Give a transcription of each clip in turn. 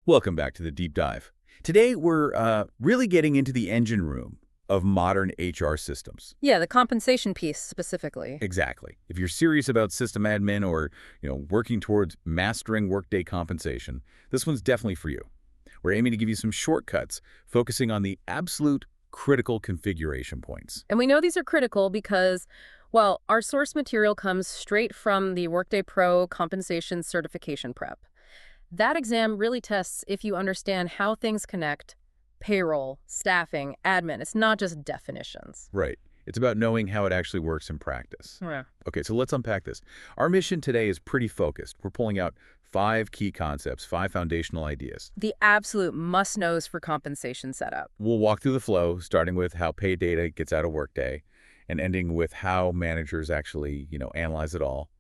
Welcome back to the deep dive. Today, we're really getting into the engine room of modern HR systems. Yeah, the compensation piece specifically. Exactly. If you're serious about system admin or, working towards mastering Workday compensation, this one's definitely for you. We're aiming to give you some shortcuts, focusing on the absolute critical configuration points. And we know these are critical because, well, our source material comes straight from the Workday Pro Compensation Certification prep. That exam really tests if you understand how things connect: payroll, staffing, admin. It's not just definitions. Right. It's about knowing how it actually works in practice. Yeah. Okay, so let's unpack this. Our mission today is pretty focused. We're pulling out 5 key concepts, 5 foundational ideas. The absolute must-knows for compensation setup. We'll walk through the flow, starting with how pay data gets out of Workday and ending with how managers actually, analyze it all.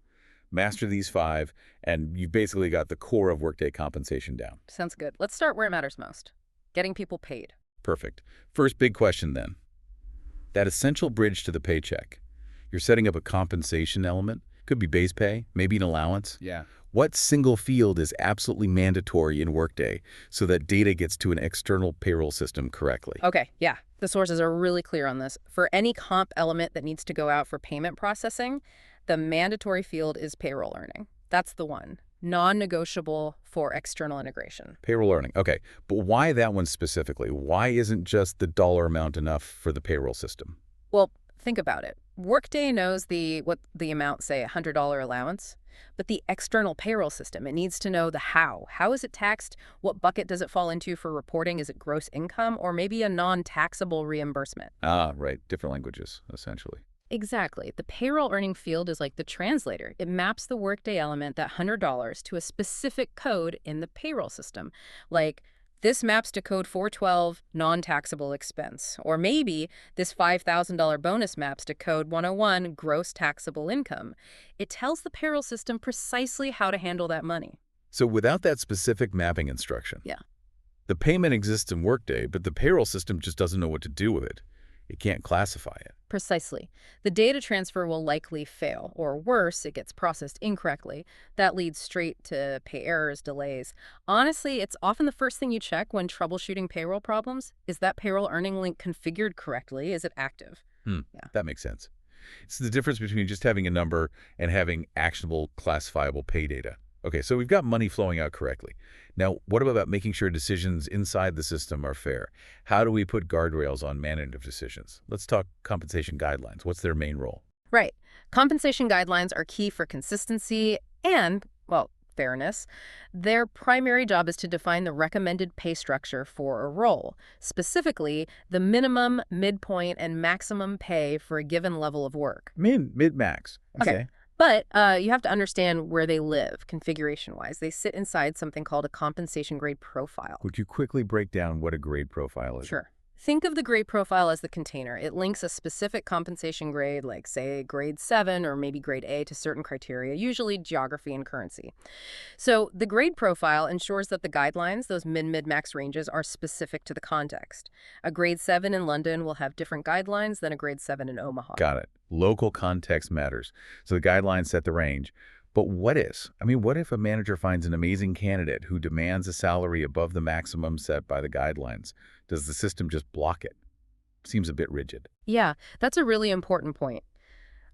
Master these 5, and you've basically got the core of Workday compensation down. Sounds good. Let's start where it matters most: getting people paid. Perfect. First big question then. That essential bridge to the paycheck. You're setting up a compensation element. Could be base pay, maybe an allowance. Yeah. What single field is absolutely mandatory in Workday so that data gets to an external payroll system correctly? Okay, yeah. The sources are really clear on this. For any comp element that needs to go out for payment processing, the mandatory field is payroll earning. That's the one. Non-negotiable for external integration. Payroll earning. Okay, but why that one specifically? Why isn't just the dollar amount enough for the payroll system? Well, think about it. Workday knows what the amount, say, $100 allowance, but the external payroll system, it needs to know the how. How is it taxed? What bucket does it fall into for reporting? Is it gross income or maybe a non-taxable reimbursement? Ah, right. Different languages, essentially. Exactly. The payroll earning field is like the translator. It maps the Workday element, that $100, to a specific code in the payroll system. Like, this maps to code 412, non-taxable expense. Or maybe this $5,000 bonus maps to code 101, gross taxable income. It tells the payroll system precisely how to handle that money. So without that specific mapping instruction, Yeah. the payment exists in Workday, but the payroll system just doesn't know what to do with it. It can't classify it. Precisely. The data transfer will likely fail, or worse, it gets processed incorrectly. That leads straight to pay errors, delays. Honestly, it's often the first thing you check when troubleshooting payroll problems. Is that payroll earning link configured correctly? Is it active? Yeah. That makes sense. It's the difference between just having a number and having actionable, classifiable pay data. Okay, so we've got money flowing out correctly. Now, what about making sure decisions inside the system are fair? How do we put guardrails on management decisions? Let's talk compensation guidelines. What's their main role? Right. Compensation guidelines are key for consistency and, well, fairness. Their primary job is to define the recommended pay structure for a role, specifically the minimum, midpoint, and maximum pay for a given level of work. Mid-max. Okay. But you have to understand where they live, configuration-wise. They sit inside something called a compensation grade profile. Would you quickly break down what a grade profile is? Sure. Think of the grade profile as the container. It links a specific compensation grade, like, say, grade 7 or maybe grade A, to certain criteria, usually geography and currency. So the grade profile ensures that the guidelines, those mid-max ranges, are specific to the context. A grade 7 in London will have different guidelines than a grade 7 in Omaha. Got it. Local context matters. So the guidelines set the range. But what if a manager finds an amazing candidate who demands a salary above the maximum set by the guidelines? Does the system just block it? Seems a bit rigid. Yeah, that's a really important point.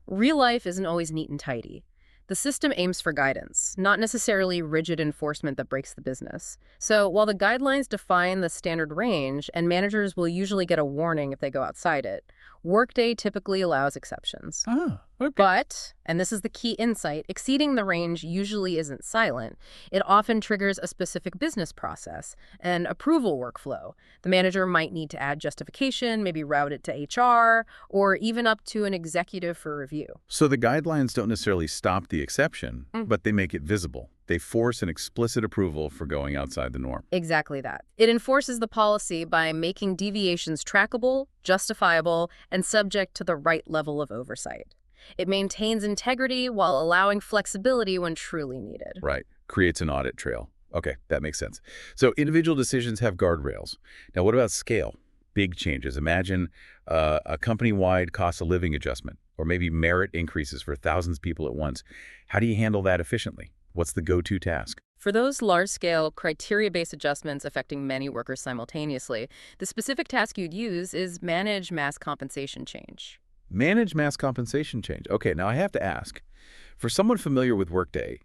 Real life isn't always neat and tidy. The system aims for guidance, not necessarily rigid enforcement that breaks the business. So while the guidelines define the standard range, and managers will usually get a warning if they go outside it, Workday typically allows exceptions. Ah, okay. But, and this is the key insight, exceeding the range usually isn't silent. It often triggers a specific business process, an approval workflow. The manager might need to add justification, maybe route it to HR, or even up to an executive for review. So the guidelines don't necessarily stop the exception, but they make it visible. They force an explicit approval for going outside the norm. Exactly that. It enforces the policy by making deviations trackable, justifiable, and subject to the right level of oversight. It maintains integrity while allowing flexibility when truly needed. Right. Creates an audit trail. Okay, that makes sense. So individual decisions have guardrails. Now, what about scale? Big changes. Imagine a company-wide cost of living adjustment, or maybe merit increases for thousands of people at once. How do you handle that efficiently? What's the go-to task? For those large-scale, criteria-based adjustments affecting many workers simultaneously, the specific task you'd use is manage mass compensation change. Manage mass compensation change. Okay, now I have to ask, for someone familiar with Workday,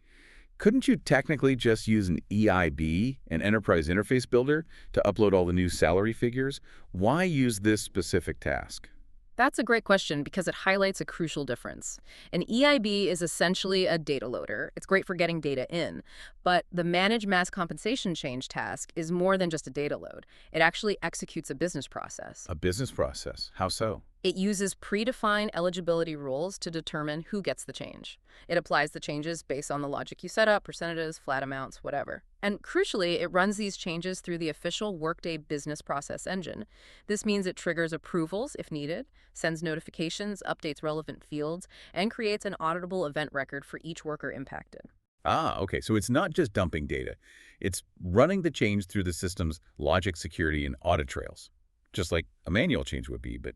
couldn't you technically just use an EIB, an Enterprise Interface Builder, to upload all the new salary figures? Why use this specific task? That's a great question because it highlights a crucial difference. An EIB is essentially a data loader. It's great for getting data in, but the manage mass compensation change task is more than just a data load. It actually executes a business process. A business process. How so? It uses predefined eligibility rules to determine who gets the change. It applies the changes based on the logic you set up, percentages, flat amounts, whatever. And crucially, it runs these changes through the official Workday business process engine. This means it triggers approvals if needed, sends notifications, updates relevant fields, and creates an auditable event record for each worker impacted. Ah, okay, so it's not just dumping data. It's running the change through the system's logic, security, and audit trails, just like a manual change would be, but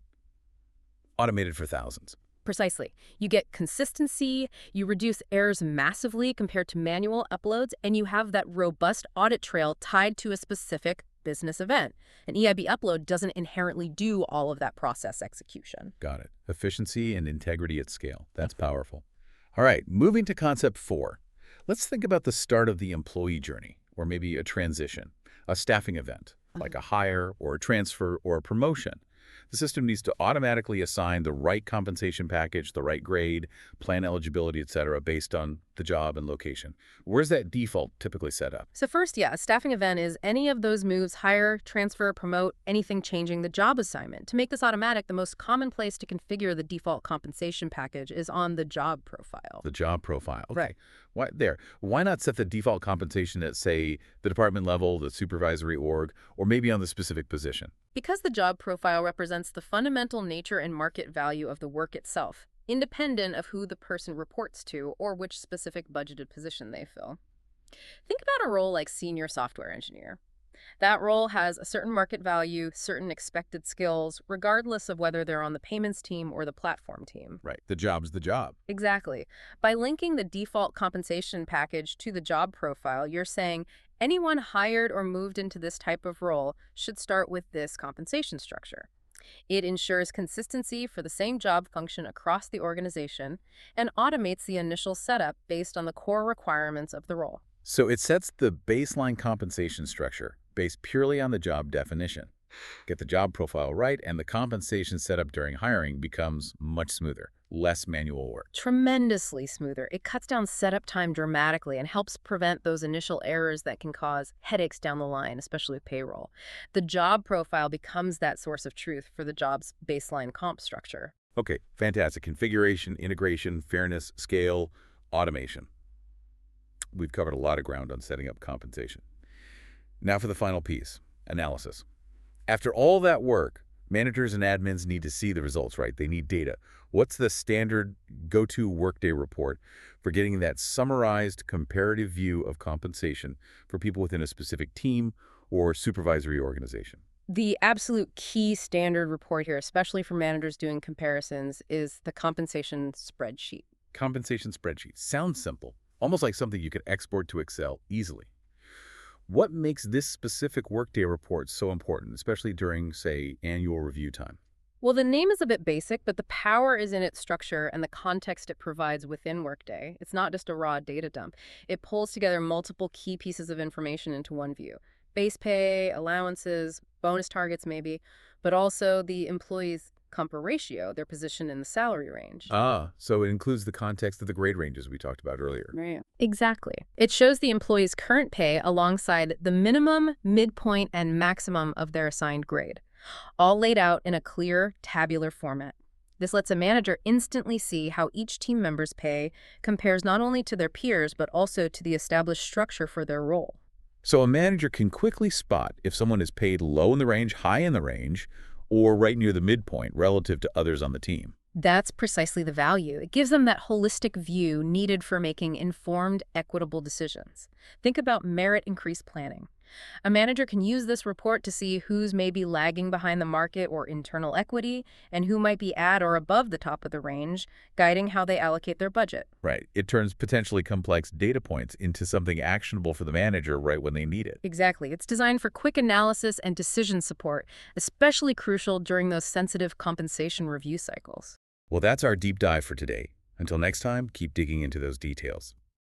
automated for thousands. Precisely. You get consistency, you reduce errors massively compared to manual uploads, and you have that robust audit trail tied to a specific business event. An EIB upload doesn't inherently do all of that process execution. Got it. Efficiency and integrity at scale. That's powerful. All right, moving to concept 4. Let's think about the start of the employee journey, or maybe a transition, a staffing event, like a hire or a transfer or a promotion. The system needs to automatically assign the right compensation package, the right grade, plan eligibility, etc., based on the job and location. Where's that default typically set up? So first, yeah, a staffing event is any of those moves: hire, transfer, promote, anything changing the job assignment. To make this automatic, the most common place to configure the default compensation package is on the job profile. The job profile. Okay. Right. Why not set the default compensation at, say, the department level, the supervisory org, or maybe on the specific position? Because the job profile represents the fundamental nature and market value of the work itself, independent of who the person reports to or which specific budgeted position they fill. Think about a role like senior software engineer. That role has a certain market value, certain expected skills, regardless of whether they're on the payments team or the platform team. Right. The job's the job. Exactly. By linking the default compensation package to the job profile, you're saying anyone hired or moved into this type of role should start with this compensation structure. It ensures consistency for the same job function across the organization and automates the initial setup based on the core requirements of the role. So it sets the baseline compensation structure based purely on the job definition. Get the job profile right, and the compensation setup during hiring becomes much smoother, less manual work. Tremendously smoother. It cuts down setup time dramatically and helps prevent those initial errors that can cause headaches down the line, especially with payroll. The job profile becomes that source of truth for the job's baseline comp structure. Okay, fantastic. Configuration, integration, fairness, scale, automation. We've covered a lot of ground on setting up compensation. Now for the final piece, analysis. After all that work, managers and admins need to see the results, right? They need data. What's the standard go-to Workday report for getting that summarized comparative view of compensation for people within a specific team or supervisory organization? The absolute key standard report here, especially for managers doing comparisons, is the compensation spreadsheet. Compensation spreadsheet. Sounds simple, almost like something you could export to Excel easily. What makes this specific Workday report so important, especially during, say, annual review time? Well, the name is a bit basic, but the power is in its structure and the context it provides within Workday. It's not just a raw data dump. It pulls together multiple key pieces of information into one view. Base pay, allowances, bonus targets maybe, but also the employee's comp ratio, their position in the salary range. Ah, so it includes the context of the grade ranges we talked about earlier. Right. Exactly. It shows the employee's current pay alongside the minimum, midpoint, and maximum of their assigned grade, all laid out in a clear, tabular format. This lets a manager instantly see how each team member's pay compares not only to their peers, but also to the established structure for their role. So a manager can quickly spot if someone is paid low in the range, high in the range, or right near the midpoint relative to others on the team. That's precisely the value. It gives them that holistic view needed for making informed, equitable decisions. Think about merit increase planning. A manager can use this report to see who's maybe lagging behind the market or internal equity, and who might be at or above the top of the range, guiding how they allocate their budget. Right. It turns potentially complex data points into something actionable for the manager right when they need it. Exactly. It's designed for quick analysis and decision support, especially crucial during those sensitive compensation review cycles. Well, that's our deep dive for today. Until next time, keep digging into those details.